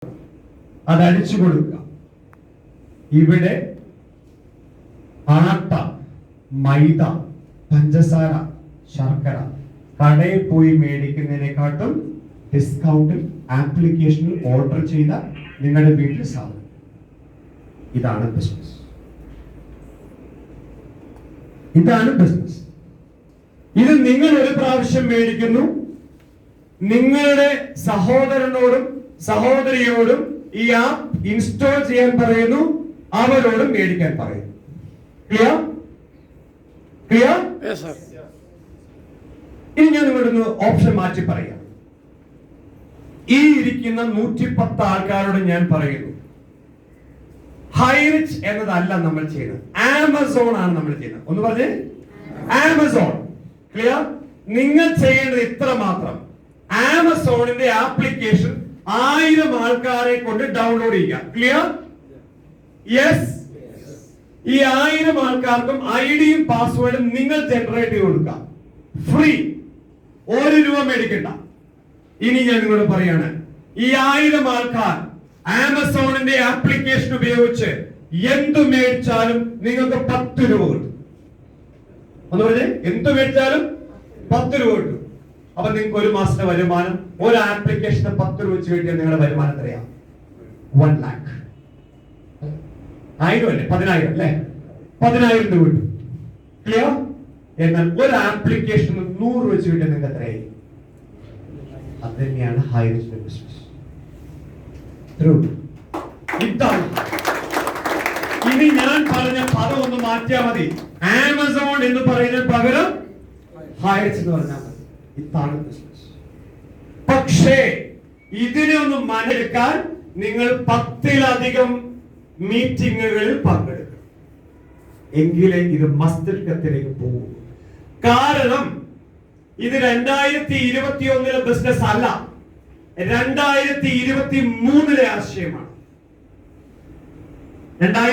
അത് അടിച്ചു കൊടുക്കുക. ഇവിടെ ആട്ട, മൈദ, പഞ്ചസാര, ശർക്കര കടയിൽ പോയി മേടിക്കുന്നതിനെക്കാട്ടും ഡിസ്കൗണ്ടിൽ ആപ്ലിക്കേഷനിൽ ഓർഡർ ചെയ്ത നിങ്ങളുടെ വീട്ടിൽ സാധനം. ഇതാണ് ബിസിനസ്. ഇതാണ് ബിസിനസ്. ഇത് നിങ്ങൾ ഒരു പ്രാവശ്യം മേടിക്കുന്നു, നിങ്ങളുടെ സഹോദരനോടും സഹോദരിയോടും ഈ ആപ്പ് ഇൻസ്റ്റാൾ ചെയ്യാൻ പറയുന്നു, അവരോടും മേടിക്കാൻ പറയുന്നു. ക്ലിയർ? ക്ലിയർ? ഇനി ഞാൻ നിങ്ങളുടെ ഓപ്ഷൻ മാറ്റി പറയാം. ഈ ഇരിക്കുന്ന 110 ആൾക്കാരോട് ഞാൻ പറയുന്നു, ഹൈറിച്ച് എന്നതല്ല നമ്മൾ ചെയ്യുന്നത്, ആമസോൺ ആണ് നമ്മൾ ചെയ്യുന്നത്. ഒന്ന് പറഞ്ഞേ, ആമസോൺ. ക്ലിയർ? നിങ്ങൾ ചെയ്യേണ്ടത് ഇത്ര മാത്രം. ആമസോണിന്റെ ആപ്ലിക്കേഷൻ 1000 ആൾക്കാരെ കൊണ്ട് ഡൗൺലോഡ് ചെയ്യുക. ക്ലിയർ? യെസ്. ഈ 1000 ആൾക്കാർക്കും ഐഡിയും പാസ്വേഡും നിങ്ങൾ ജനറേറ്റ് ചെയ്ത് കൊടുക്കുക. ഫ്രീ. 1 രൂപ മേടിക്കണ്ട. ഇനി ഞാൻ നിങ്ങളോട് പറയാണ്, ഈ 1000 ആൾക്കാർ ആമസോണിന്റെ ആപ്ലിക്കേഷൻ ഉപയോഗിച്ച് എന്തു മേടിച്ചാലും നിങ്ങൾക്ക് 10 രൂപ കിട്ടും. ഒന്ന് പറഞ്ഞേ, എന്തു മേടിച്ചാലും 10 രൂപ കിട്ടും. അപ്പൊ നിങ്ങൾക്ക് ഒരു മാസത്തെ വരുമാനം, ഒരു ആപ്ലിക്കേഷന് 10 രൂപ വെച്ച് കിട്ടിയാൽ നിങ്ങളുടെ വരുമാനം എത്രയാ? 1 lakh. 1000 അല്ലേ? 10,000 അല്ലേ? 10,000 രൂപ കിട്ടും. ക്ലിയർ? എന്നാൽ ഒരു ആപ്ലിക്കേഷന് 100 വെച്ച് കിട്ടിയാൽ നിങ്ങൾക്ക് എത്രയായി? അത് തന്നെയാണ് ഹൈറിച്ച് ബിസിനസ്. ഇതാണ്. ഇനി ഞാൻ പറഞ്ഞ പദം ഒന്ന് മാറ്റിയാൽ മതി. ആമസോൺ എന്ന് പറയുന്നതിന് പകരം ഹൈറിച്ച് എന്ന് പറഞ്ഞാൽ മതി. ഇതാണ് ബിസിനസ്. പക്ഷേ ഇതിനെ ഒന്ന് മനസ്സിലാക്കാൻ നിങ്ങൾ 10-ലധികം മീറ്റിങ്ങുകളിൽ പങ്കെടുക്കണം, എങ്കിലേ ഇത് മസ്തിഷ്കത്തിലേക്ക് പോകും. കാരണം ഇത് 2021 ബിസിനസ് അല്ല, 2023 ആശയമാണ്.